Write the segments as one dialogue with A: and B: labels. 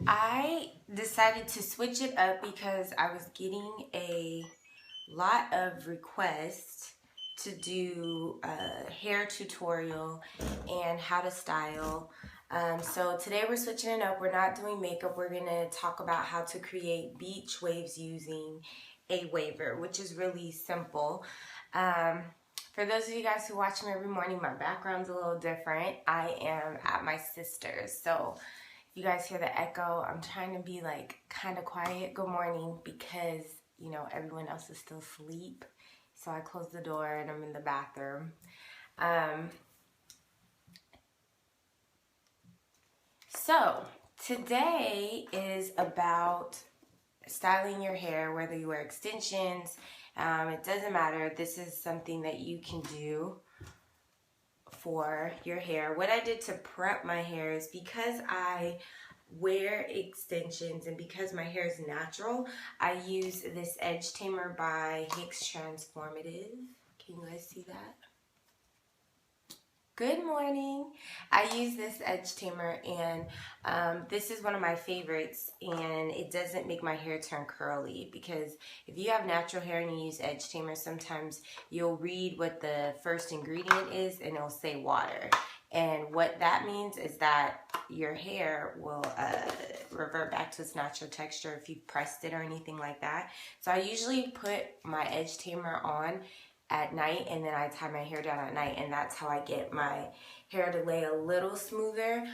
A: I decided to switch it up because I was getting a lot of requests to do a hair tutorial and how to style. So today we're switching it up. We're not doing makeup. We're going to talk about how to create beach waves using a waver, which is really simple. Um, for those of you guys who watch me every morning, my background's a little different. I am at my sister's, so you guys hear the echo. I'm trying to be like kind of quiet. Good morning, because everyone else is still asleep. So I closed the door and I'm in the bathroom. Um, so today is about styling your hair, whether you wear extensions. It doesn't matter. This is something that you can do for your hair. What I did to prep my hair is, because I wear extensions and because my hair is natural, I use this edge tamer by Hicks Transformative. Can you guys see that? Good morning. I use this edge tamer, and this is one of my favorites, and it doesn't make my hair turn curly, because if you have natural hair and you use edge tamer, sometimes you'll read what the first ingredient is and it'll say water. And what that means is that your hair will revert back to its natural texture if you've pressed it or anything like that. So I usually put my edge tamer on at night, and then I tie my hair down at night, and that's how I get my hair to lay a little smoother.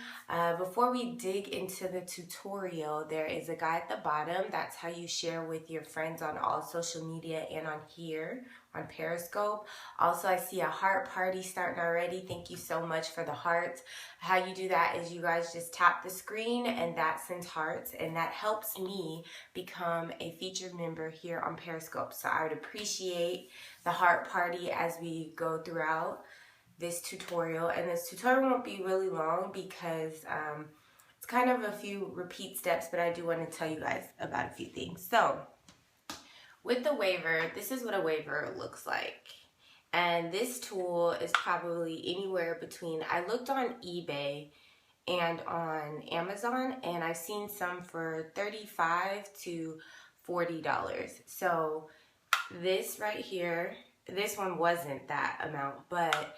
A: Before we dig into the tutorial, there is a guide at the bottom. That's how you share with your friends on all social media and on here on Periscope. Also, I see a heart party starting already. Thank you so much for the hearts. How you do that is you guys just tap the screen and that sends hearts, and that helps me become a featured member here on Periscope. So I would appreciate the heart party as we go throughout this tutorial. And this tutorial won't be really long because it's kind of a few repeat steps, but I do want to tell you guys about a few things. So with the waver, this is what a waver looks like. And this tool is probably anywhere between, I looked on eBay and on Amazon, and I've seen some for $35 to $40. So this right here, this one wasn't that amount, but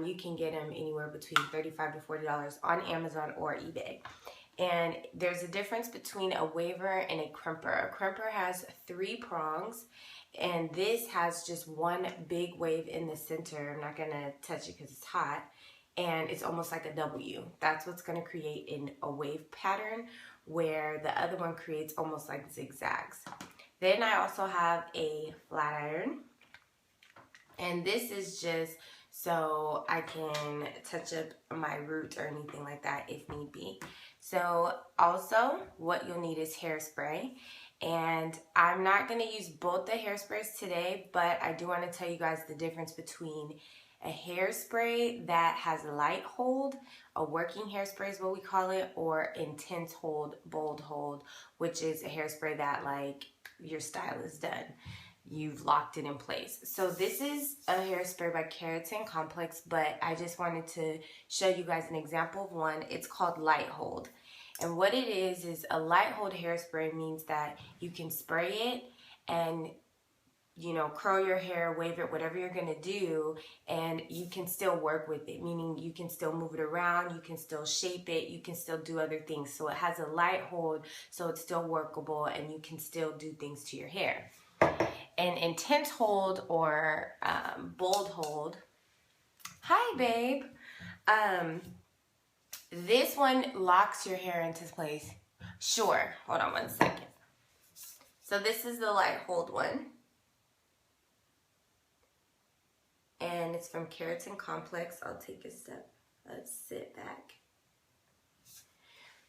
A: you can get them anywhere between $35 to $40 on Amazon or eBay. And there's a difference between a waver and a crimper. A crimper has 3 prongs, and this has just one big wave in the center. I'm not gonna touch it because it's hot. And it's almost like a W. That's what's gonna create a wave pattern, where the other one creates almost like zigzags. Then I also have a flat iron, and this is just so I can touch up my root or anything like that if need be. So also what you'll need is hairspray, and I'm not going to use both the hairsprays today, but I do want to tell you guys the difference between a hairspray that has light hold, a working hairspray is what we call it, or intense hold, bold hold, which is a hairspray that like your style is done. You've locked it in place. So this is a hairspray by Keratin Complex, but I just wanted to show you guys an example of one. It's called Light Hold. And what it is a light hold hairspray means that you can spray it and curl your hair, wave it, whatever you're gonna do, and you can still work with it, meaning you can still move it around, you can still shape it, you can still do other things. So it has a light hold, so it's still workable and you can still do things to your hair. An intense hold or bold hold. Hi, babe. This one locks your hair into place. Sure. Hold on one second. So this is the light hold one. And it's from Keratin Complex. I'll take a step. Let's sit back.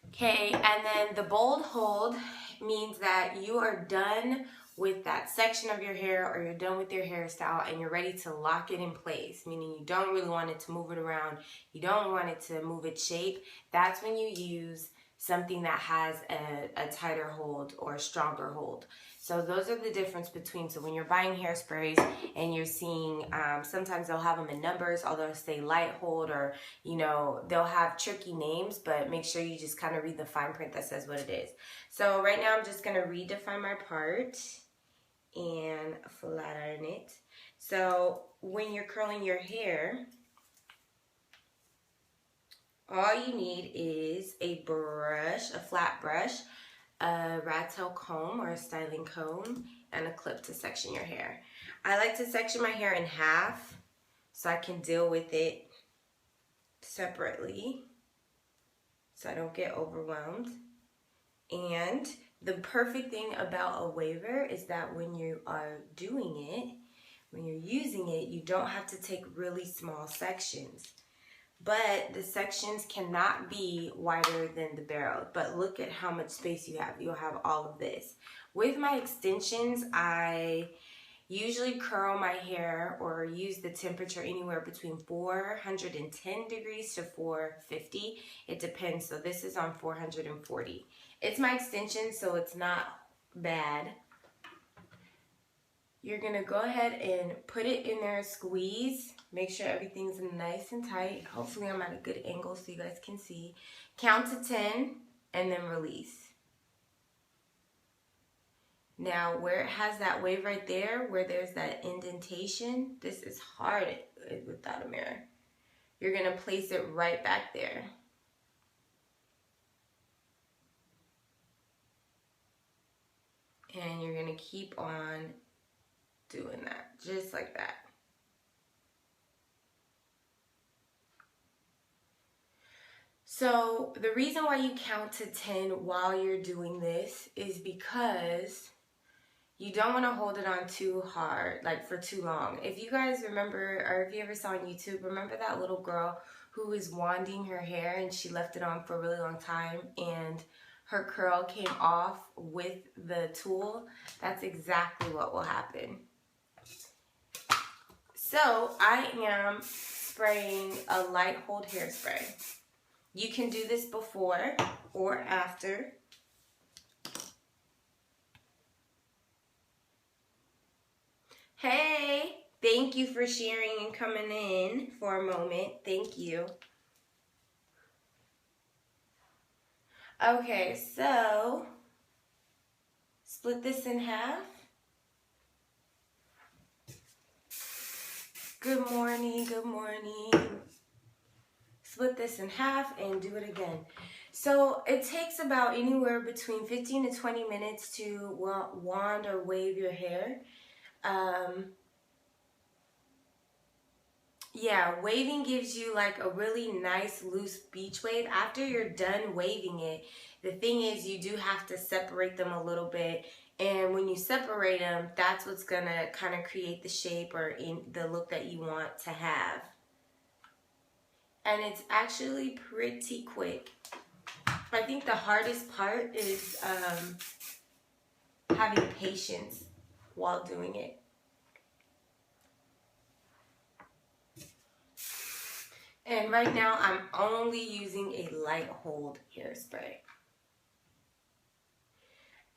A: Okay, and then the bold hold means that you are done with that section of your hair, or you're done with your hairstyle and you're ready to lock it in place, meaning you don't really want it to move it around, you don't want it to move its shape. That's when you use something that has a tighter hold or a stronger hold. So those are the difference between, so when you're buying hairsprays and you're seeing, sometimes they'll have them in numbers, or they'll say light hold, or, you know, they'll have tricky names, but make sure you just kind of read the fine print that says what it is. So right now I'm just going to redefine my part and flat iron it. So when you're curling your hair, all you need is a brush, a flat brush, a rat tail comb or a styling comb, and a clip to section your hair. I like to section my hair in half so I can deal with it separately so I don't get overwhelmed. And the perfect thing about a waver is that when you are doing it, when you're using it, you don't have to take really small sections. But the sections cannot be wider than the barrel. But look at how much space you have. You'll have all of this. With my extensions, I usually curl my hair or use the temperature anywhere between 410 degrees to 450. It depends. So this is on 440. It's my extension, so it's not bad. You're going to go ahead and put it in there, squeeze. Make sure everything's nice and tight. Hopefully I'm at a good angle so you guys can see. Count to 10 and then release. Now where it has that wave right there, where there's that indentation, this is hard without a mirror. You're going to place it right back there. And you're going to keep on doing that, just like that. So the reason why you count to 10 while you're doing this is because you don't want to hold it on too hard, like for too long. If you guys remember, or if you ever saw on YouTube, remember that little girl who was wanding her hair and she left it on for a really long time and her curl came off with the tool? That's exactly what will happen. So I am spraying a light hold hairspray. You can do this before or after. Hey, thank you for sharing and coming in for a moment. Thank you. Okay, so split this in half. Good morning, good morning. Split this in half and do it again. So it takes about anywhere between 15 to 20 minutes to wand or wave your hair. Yeah, waving gives you like a really nice loose beach wave. After you're done waving it, the thing is you do have to separate them a little bit. And when you separate them, that's what's going to kind of create the shape or in the look that you want to have. And it's actually pretty quick. I think the hardest part is having patience while doing it. And right now I'm only using a light hold hairspray.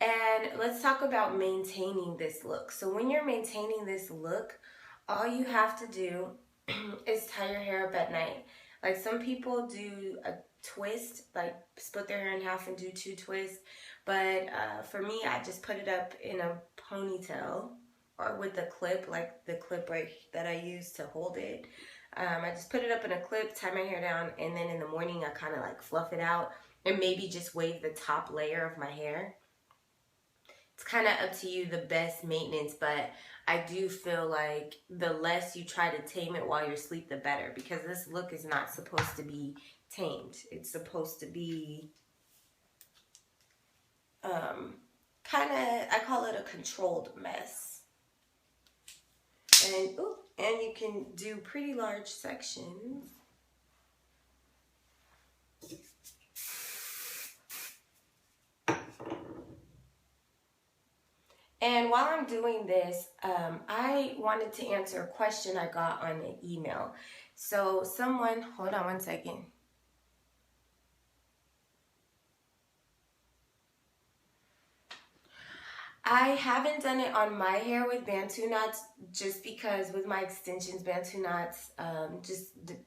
A: And let's talk about maintaining this look. So when you're maintaining this look, all you have to do is tie your hair up at night. Like some people do a twist, like split their hair in half and do 2 twists. But for me, I just put it up in a ponytail or with a clip, like the clip right that I use to hold it. I just put it up in a clip, tie my hair down, and then in the morning I kind of like fluff it out and maybe just wave the top layer of my hair. It's kind of up to you, the best maintenance, but I do feel like the less you try to tame it while you're asleep, the better, because this look is not supposed to be tamed. It's supposed to be kind of, I call it a controlled mess. And you can do pretty large sections. And while I'm doing this, I wanted to answer a question I got on an email. So someone, hold on one second. I haven't done it on my hair with Bantu knots just because with my extensions, Bantu knots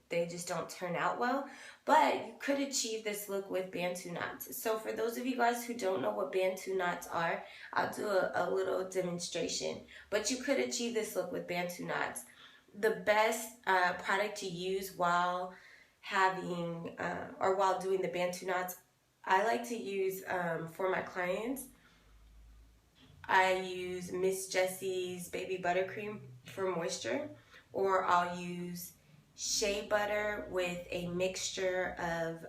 A: they just don't turn out well. But you could achieve this look with Bantu knots. So for those of you guys who don't know what Bantu knots are, I'll do a little demonstration. But you could achieve this look with Bantu knots. The best product to use while having or while doing the Bantu knots, I like to use for my clients, I use Miss Jessie's Baby Buttercream for moisture, or I'll use shea butter with a mixture of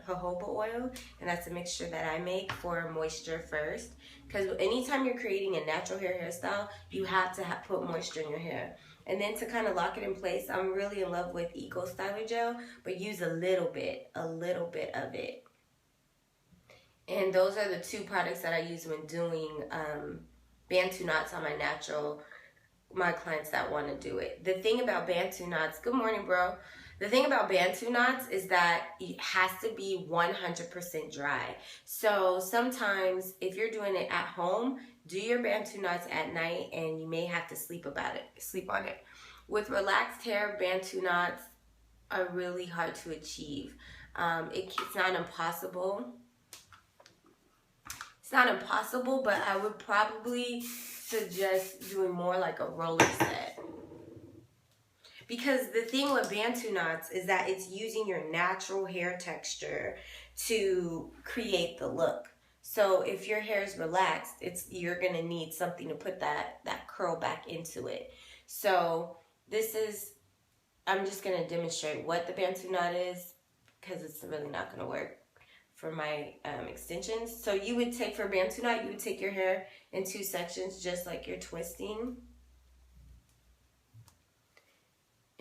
A: jojoba oil, and that's a mixture that I make for moisture first. Because anytime you're creating a natural hairstyle, you have to put moisture in your hair. And then to kind of lock it in place, I'm really in love with Eco Styler Gel, but use a little bit of it. And those are the two products that I use when doing Bantu knots on my clients that want to do it. The thing about Bantu knots, good morning, bro. The thing about Bantu knots is that it has to be 100% dry. So sometimes if you're doing it at home, do your Bantu knots at night and you may have to sleep on it. With relaxed hair, Bantu knots are really hard to achieve. It's not impossible. It's not impossible, but I would probably suggest doing more like a roller set. Because the thing with Bantu knots is that it's using your natural hair texture to create the look. So if your hair is relaxed, you're going to need something to put that curl back into it. So I'm just going to demonstrate what the Bantu knot is, because it's really not going to work for my extensions. So you would take, for Bantu knot, you would take your hair in 2 sections, just like you're twisting.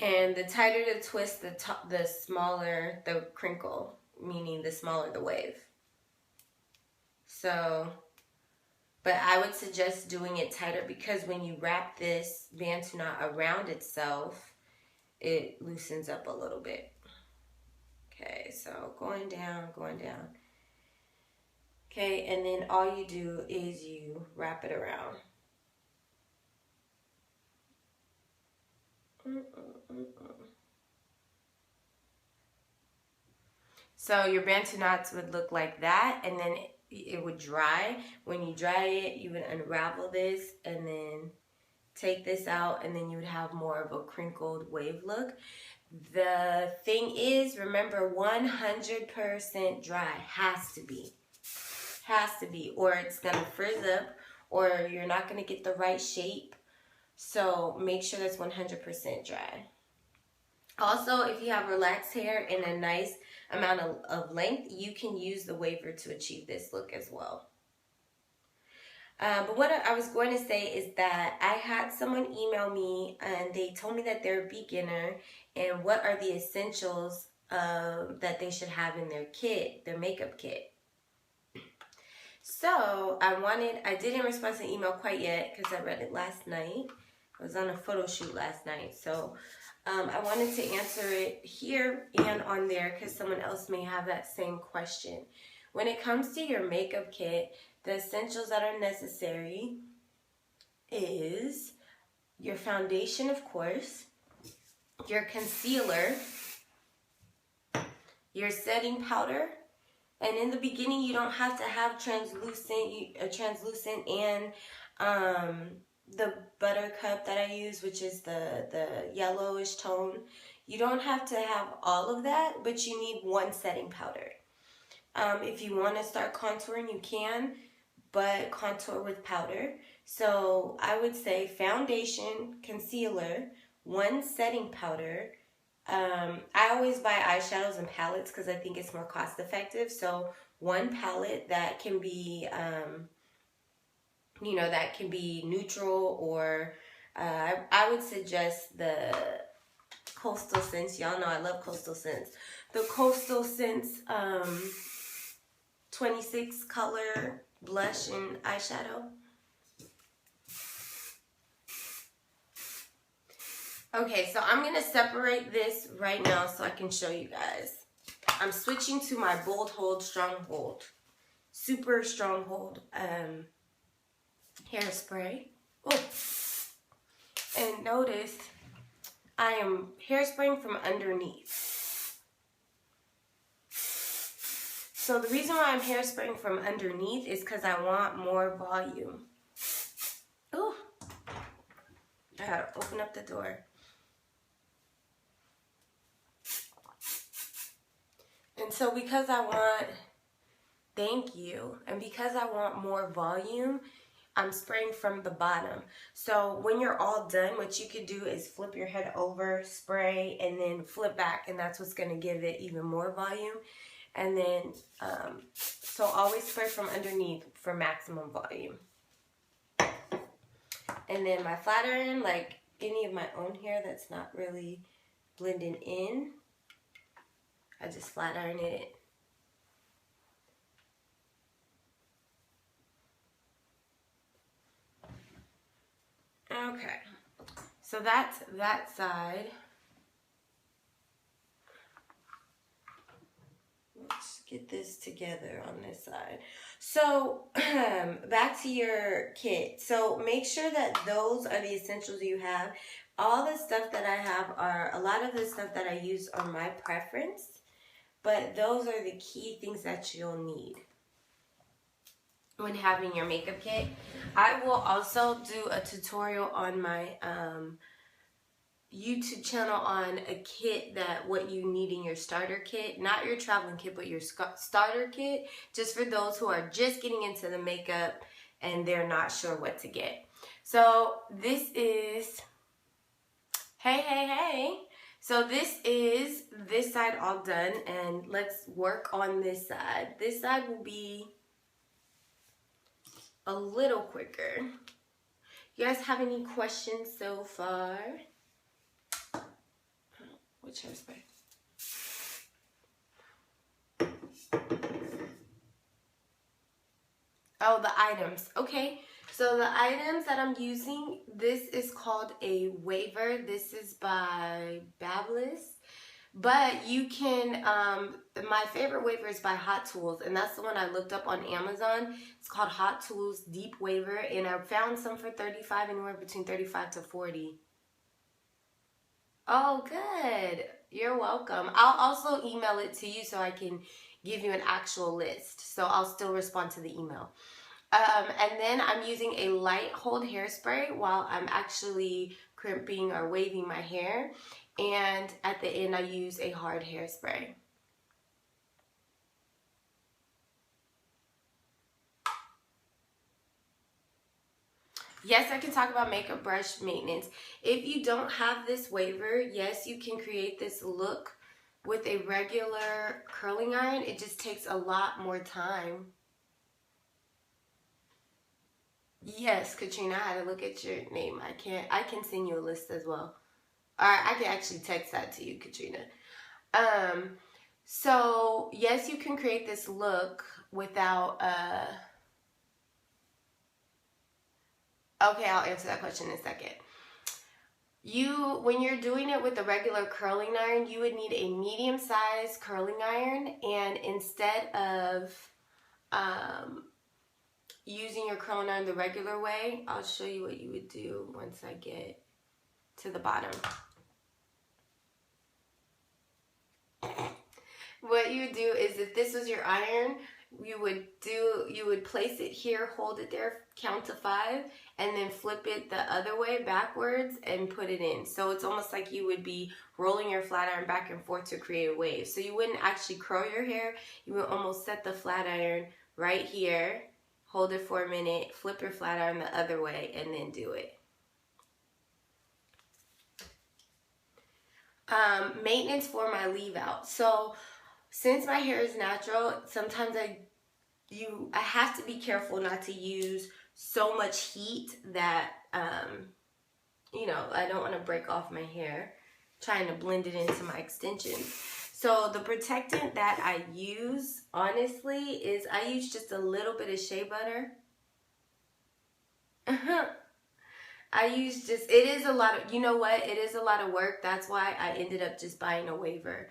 A: And the tighter the twist, the smaller the crinkle, meaning the smaller the wave. So, but I would suggest doing it tighter, because when you wrap this Bantu knot around itself, it loosens up a little bit. Okay, so going down. Okay, and then all you do is you wrap it around. So your Bantu knots would look like that, and then it would dry. When you dry it, you would unravel this and then take this out, and then you would have more of a crinkled wave look. The thing is, remember, 100% dry. Has to be, or it's gonna frizz up, or you're not gonna get the right shape. So make sure that's 100% dry. Also, if you have relaxed hair and a nice amount of length, you can use the waver to achieve this look as well. But what I was going to say is that I had someone email me and they told me that they're a beginner and what are the essentials that they should have in their kit, their makeup kit. So I didn't respond to the email quite yet because I read it last night. I was on a photo shoot last night. So I wanted to answer it here and on there because someone else may have that same question. When it comes to your makeup kit, the essentials that are necessary is your foundation, of course, your concealer, your setting powder, and in the beginning you don't have to have translucent and the Buttercup that I use, which is the yellowish tone. You don't have to have all of that, but you need one setting powder. If you want to start contouring, you can, but contour with powder. So I would say foundation, concealer, one setting powder. I always buy eyeshadows and palettes because I think it's more cost effective. So one palette that can be, that can be neutral, or I would suggest the Coastal Scents. Y'all know I love Coastal Scents. The Coastal Scents 26 color blush and eyeshadow. Okay, so I'm going to separate this right now so I can show you guys. I'm switching to my Bold Hold Stronghold. Super Stronghold hairspray. Oh, and notice I am hairspraying from underneath. So the reason why I'm hairspraying from underneath is because I want more volume. Oh, I gotta open up the door. And so because I want, thank you, and because I want more volume, I'm spraying from the bottom. So when you're all done, what you can do is flip your head over, spray, and then flip back, and that's what's gonna give it even more volume. And then, so always spray from underneath for maximum volume. And then my flat iron, like any of my own hair that's not really blending in, I just flat iron it. Okay, so that's that side. Let's get this together on this side. So back to your kit. So make sure that those are the essentials you have. All the stuff that I have are, a lot of the stuff that I use are my preference, but those are the key things that you'll need when having your makeup kit. I will also do a tutorial on my YouTube channel on a kit, that what you need in your starter kit, not your traveling kit, but your starter kit, just for those who are just getting into the makeup and they're not sure what to get. So this is, hey. So this is this side all done, and let's work on this side. This side will be a little quicker. You guys have any questions so far? Which hairspray? Oh, the items. Okay, so the items that I'm using, this is called a waver. This is by Babyliss. But you can, my favorite waver is by Hot Tools, and that's the one I looked up on Amazon. It's called Hot Tools Deep Waver, and I found some for $35, anywhere between $35 to $40. Oh, good. You're welcome. I'll also email it to you so I can give you an actual list. So I'll still respond to the email. And then I'm using a light hold hairspray while I'm actually crimping or waving my hair. And at the end, I use a hard hairspray. Yes, I can talk about makeup brush maintenance. If you don't have this waver, yes, you can create this look with a regular curling iron. It just takes a lot more time. Yes, Katrina, I had to look at your name. I can send you a list as well. Or I can actually text that to you, Katrina. So yes, you can create this look without, okay, I'll answer that question in a second. When you're doing it with a regular curling iron, you would need a medium-sized curling iron, and instead of using your curling iron the regular way, I'll show you what you would do once I get to the bottom. What you would do is, if this was your iron, you would place it here, hold it there, count to 5, and then flip it the other way backwards and put it in. So it's almost like you would be rolling your flat iron back and forth to create a wave. So you wouldn't actually curl your hair. You would almost set the flat iron right here, hold it for a minute, flip your flat iron the other way, and then do it. Maintenance for my leave out. So since my hair is natural, sometimes I have to be careful not to use so much heat that, you know, I don't want to break off my hair trying to blend it into my extensions. So the protectant that I use, honestly, is I use just a little bit of shea butter. I use just, it is a lot of, you know what, it is a lot of work. That's why I ended up just buying a waver.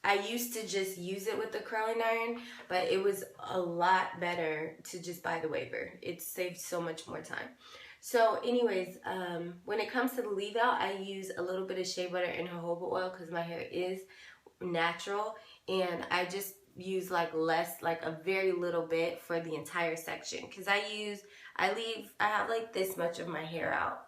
A: I used to just use it with the curling iron, but it was a lot better to just buy the waver. It saved so much more time. So anyways, when it comes to the leave out, I use a little bit of shea butter and jojoba oil because my hair is natural, and I just use like a very little bit for the entire section because I have like this much of my hair out.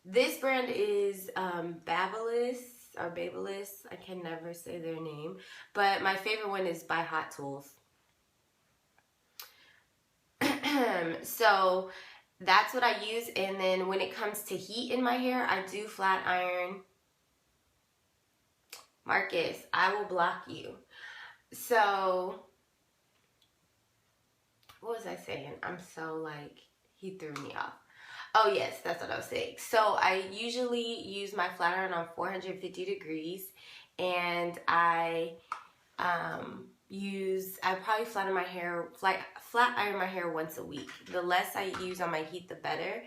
A: This brand is Babyliss or Babyliss. I can never say their name, but my favorite one is by Hot Tools. So that's what I use, and then when it comes to heat in my hair, I do flat iron. Marcus, I will block you. So, what was I saying? I'm so like, he threw me off. Oh yes, that's what I was saying. So I usually use my flat iron on 450 degrees, and I probably flat iron my hair once a week. The less I use on my heat, the better.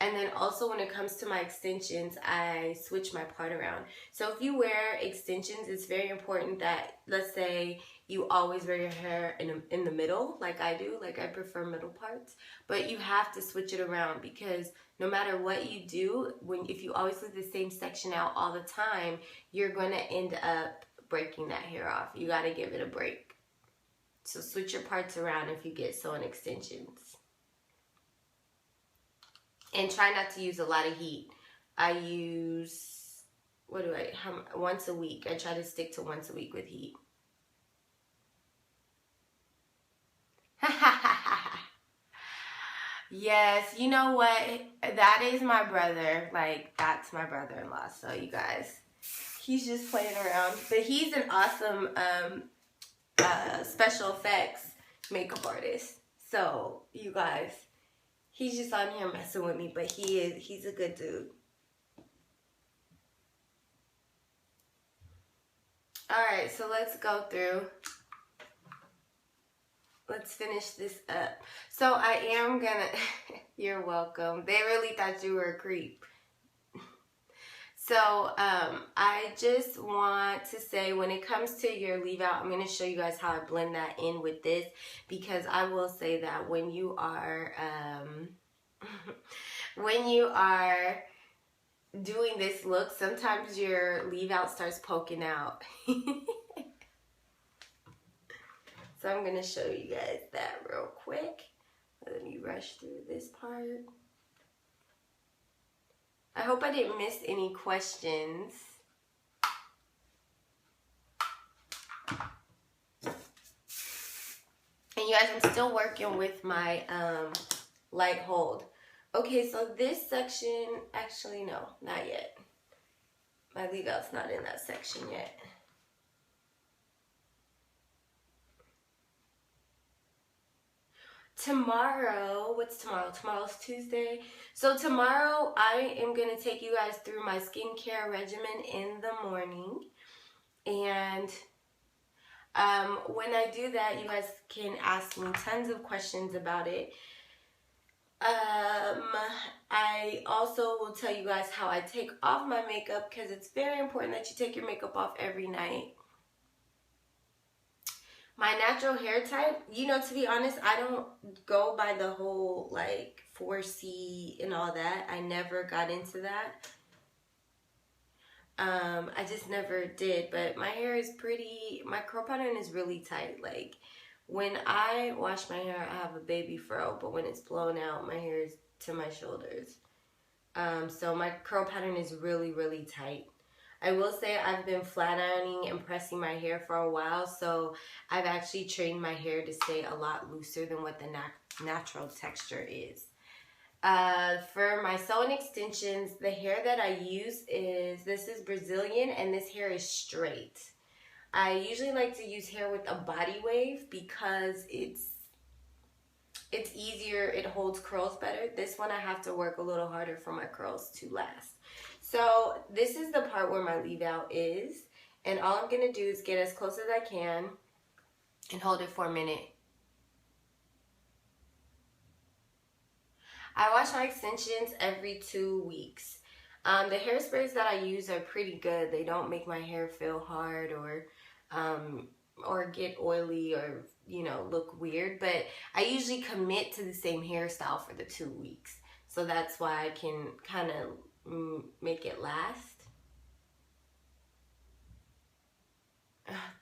A: And then also when it comes to my extensions, I switch my part around. So if you wear extensions, it's very important that, let's say, you always wear your hair in the middle, like I do. Like I prefer middle parts. But you have to switch it around because no matter what you do, if you always leave the same section out all the time, you're going to end up breaking that hair off. You got to give it a break. So switch your parts around if you get sewn extensions. And try not to use a lot of heat. I use, once a week. I try to stick to once a week with heat. Yes, you know what? That is my brother. Like, that's my brother-in-law. So, you guys, he's just playing around. But he's an awesome special effects makeup artist. So, you guys, he's just on here messing with me, but he's a good dude. Alright, so let's go through. Let's finish this up. So I am gonna, you're welcome. They really thought you were a creep. So I just want to say when it comes to your leave out, I'm going to show you guys how I blend that in with this, because I will say that when you are doing this look, sometimes your leave out starts poking out. So I'm going to show you guys that real quick. Let me rush through this part. I hope I didn't miss any questions. And you guys, I'm still working with my light hold. Okay, so this section, actually no, not yet. My leave out's not in that section yet. Tomorrow, what's tomorrow? Tomorrow's Tuesday. So tomorrow I am going to take you guys through my skincare regimen in the morning. And when I do that, you guys can ask me tons of questions about it. I also will tell you guys how I take off my makeup, because it's very important that you take your makeup off every night. My natural hair type, you know, to be honest, I don't go by the whole, like, 4C and all that. I never got into that. I just never did. But my hair is pretty, my curl pattern is really tight. Like, when I wash my hair, I have a baby fro. But when it's blown out, my hair is to my shoulders. So my curl pattern is really, really tight. I will say I've been flat ironing and pressing my hair for a while, so I've actually trained my hair to stay a lot looser than what the natural texture is. For my sewn extensions, the hair that I use this is Brazilian, and this hair is straight. I usually like to use hair with a body wave because it's easier, it holds curls better. This one I have to work a little harder for my curls to last. So this is the part where my leave out is, and all I'm going to do is get as close as I can and hold it for a minute. I wash my extensions every 2 weeks. The hairsprays that I use are pretty good. They don't make my hair feel hard or get oily or, you know, look weird. But I usually commit to the same hairstyle for the 2 weeks. So that's why I can kind of make it last.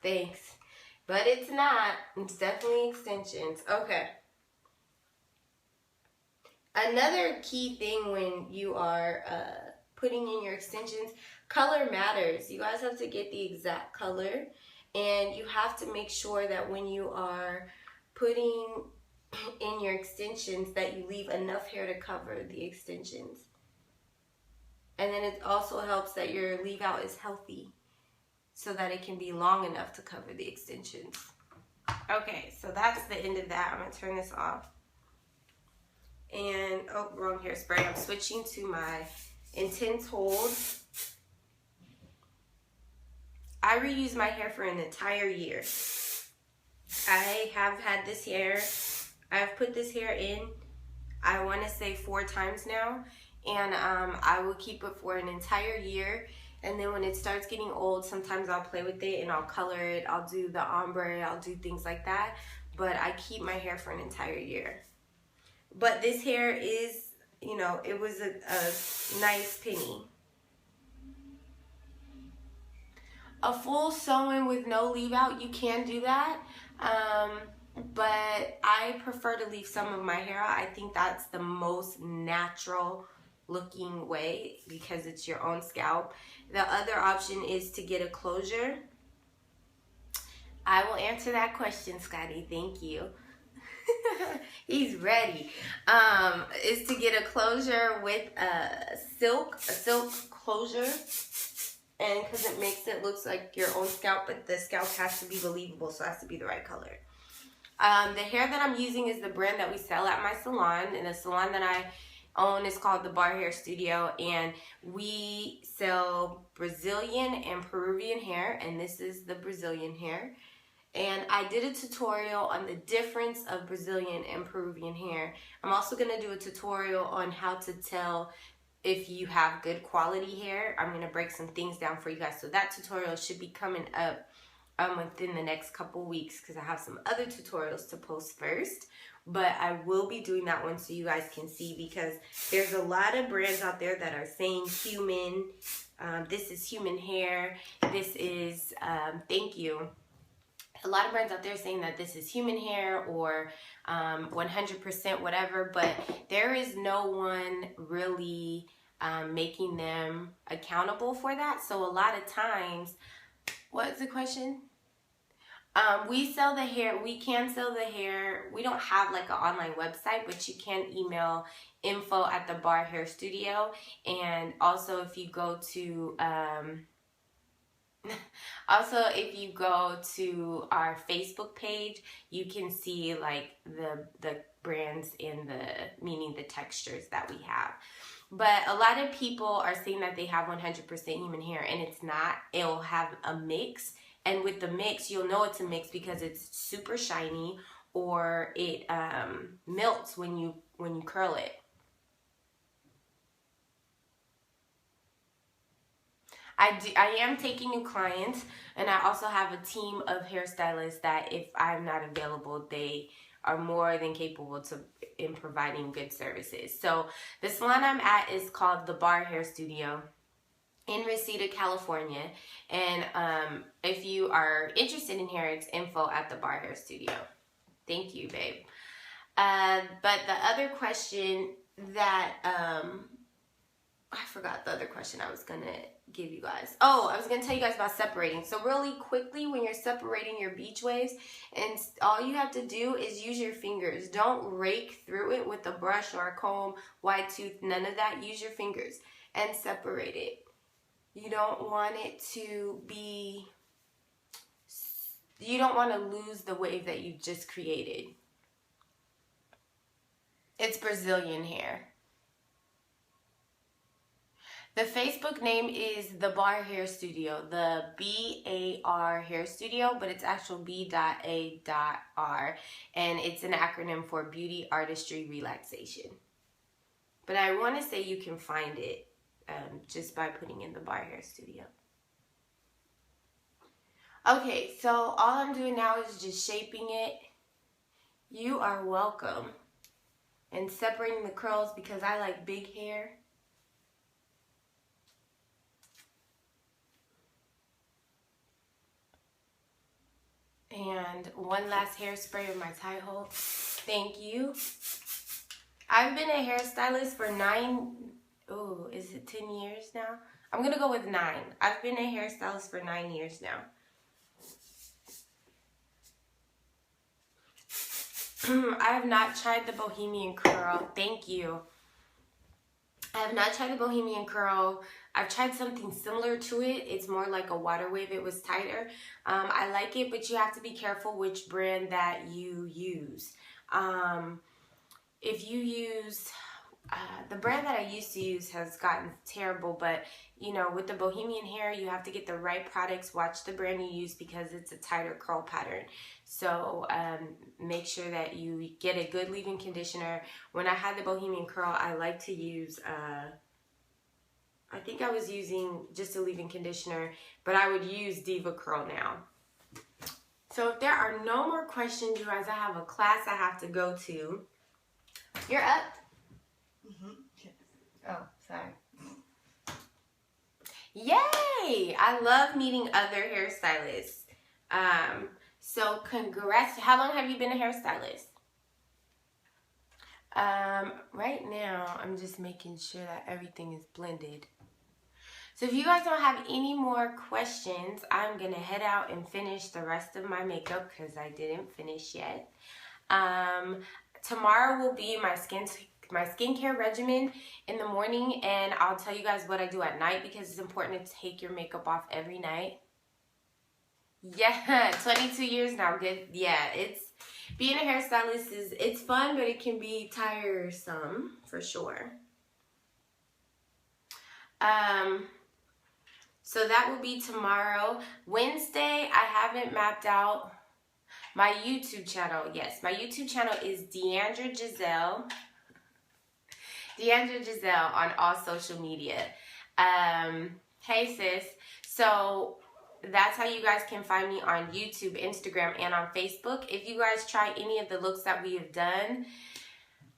A: Thanks. But it's not. It's definitely extensions. Okay. Another key thing when you are putting in your extensions, color matters. You guys have to get the exact color, and you have to make sure that when you are putting in your extensions that you leave enough hair to cover the extensions. And then it also helps that your leave out is healthy so that it can be long enough to cover the extensions. Okay, so that's the end of that. I'm going to turn this off. And, oh, wrong hairspray. I'm switching to my Intense Hold. I reuse my hair for an entire year. I have had this hair, I've put this hair in, I want to say 4 times now. And I will keep it for an entire year. And then when it starts getting old, sometimes I'll play with it and I'll color it. I'll do the ombre, I'll do things like that. But I keep my hair for an entire year. But this hair is, you know, it was a nice penny. A full sew-in with no leave out, you can do that. But I prefer to leave some of my hair out. I think that's the most natural looking way because it's your own scalp. The other option is to get a closure. I will answer that question, Scotty. Thank you. He's ready. Is to get a closure with a silk closure, and because it makes it look like your own scalp, but the scalp has to be believable, so it has to be the right color. The hair that I'm using is the brand that we sell at my salon, and the salon that I own is called the Bar Hair Studio, and we sell Brazilian and Peruvian hair, and this is the Brazilian hair. And I did a tutorial on the difference of Brazilian and Peruvian hair. I'm also going to do a tutorial on how to tell if you have good quality hair. I'm going to break some things down for you guys. So that tutorial should be coming up within the next couple weeks because I have some other tutorials to post first. But I will be doing that one so you guys can see, because there's a lot of brands out there that are saying human. This is human hair. This is, thank you. A lot of brands out there saying that this is human hair or 100% whatever, but there is no one really making them accountable for that. So a lot of times, what's the question? We sell the hair. We can sell the hair. We don't have like an online website, but you can email info@the-Bar Hair Studio. And also if you go to if you go to our Facebook page, you can see like the brands and meaning the textures that we have. But a lot of people are saying that they have 100% human hair, and it's not. It'll have a mix, and with the mix, you'll know it's a mix because it's super shiny or it melts when you curl it. I am taking new clients, and I also have a team of hairstylists that if I'm not available, they are more than capable in providing good services. So the salon I'm at is called the Bar Hair Studio in Reseda, California. And if you are interested in hair, it's info@the-Bar Hair Studio. Thank you, babe. But the other question that I forgot the other question I was gonna give you guys. Oh, I was gonna tell you guys about separating. So really quickly, when you're separating your beach waves, and all you have to do is use your fingers. Don't rake through it with a brush or a comb, wide tooth, none of that. Use your fingers and separate it. You don't want it to be, you don't want to lose the wave that you just created. It's Brazilian hair. The Facebook name is the Bar Hair Studio, the BAR Hair Studio, but it's actual B.A.R, and it's an acronym for Beauty, Artistry, Relaxation. But I want to say you can find it just by putting in the Bar Hair Studio. Okay, so all I'm doing now is just shaping it. You are welcome. And separating the curls because I like big hair. And one last hairspray of my tie hold. Thank you. I've been a hairstylist for 10 years now? I'm gonna go with 9. I've been a hairstylist for 9 years now. I have not tried the Bohemian Curl. Thank you. I have not tried the Bohemian Curl. I've tried something similar to it. It's more like a water wave. It was tighter. I like it, but you have to be careful which brand that you use. If you use... the brand that I used to use has gotten terrible, but you know, with the Bohemian hair, you have to get the right products. Watch the brand you use because it's a tighter curl pattern. So make sure that you get a good leave-in conditioner. When I had the Bohemian Curl, I like to use, I think I was using just a leave-in conditioner, but I would use Diva Curl now. So if there are no more questions, you guys, I have a class I have to go to. You're up. Oh, sorry. Yay! I love meeting other hairstylists. So congrats. How long have you been a hairstylist? Right now, I'm just making sure that everything is blended. So if you guys don't have any more questions, I'm going to head out and finish the rest of my makeup because I didn't finish yet. Tomorrow will be my skincare regimen in the morning, and I'll tell you guys what I do at night because it's important to take your makeup off every night. Yeah, 22 years now. Good. Yeah, being a hairstylist it's fun, but it can be tiresome for sure. So that will be tomorrow. Wednesday, I haven't mapped out my YouTube channel. Yes, my YouTube channel is Deandra Giselle. Deandra Giselle on all social media. Hey sis. So that's how you guys can find me on YouTube, Instagram, and on Facebook. If you guys try any of the looks that we have done,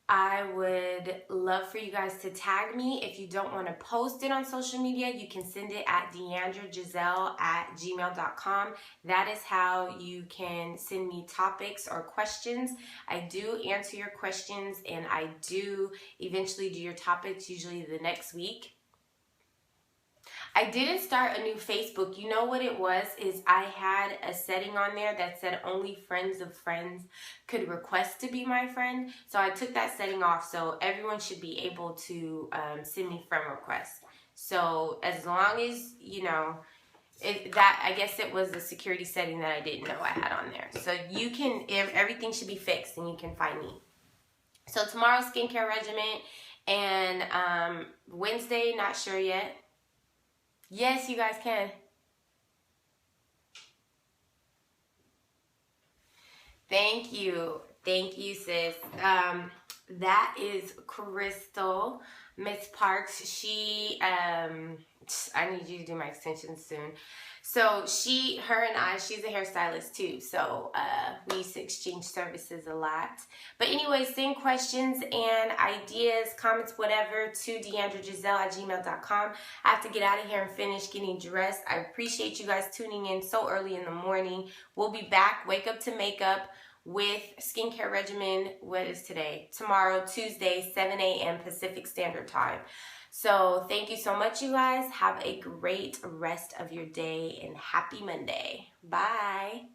A: I would love for you guys to tag me. If you don't want to post it on social media, you can send it at deandragiselle@gmail.com. That is how you can send me topics or questions. I do answer your questions, and I do eventually do your topics, usually the next week. I didn't start a new Facebook. You know what it was is I had a setting on there that said only friends of friends could request to be my friend. So I took that setting off, so everyone should be able to send me friend requests. So as long as, you know, I guess it was the security setting that I didn't know I had on there. So you can, everything should be fixed and you can find me. So tomorrow's skincare regimen, and Wednesday, not sure yet. Yes, you guys can. Thank you. Thank you, sis. That is Crystal, Miss Parks. She, I need you to do my extensions soon. So she's a hairstylist too. So we used to exchange services a lot. But anyway, send questions and ideas, comments, whatever to deandragiselle@gmail.com. I have to get out of here and finish getting dressed. I appreciate you guys tuning in so early in the morning. We'll be back, wake up to makeup, with skincare regimen. What is today? Tomorrow, Tuesday, 7 a.m. Pacific Standard Time. So thank you so much, you guys. Have a great rest of your day and happy Monday. Bye.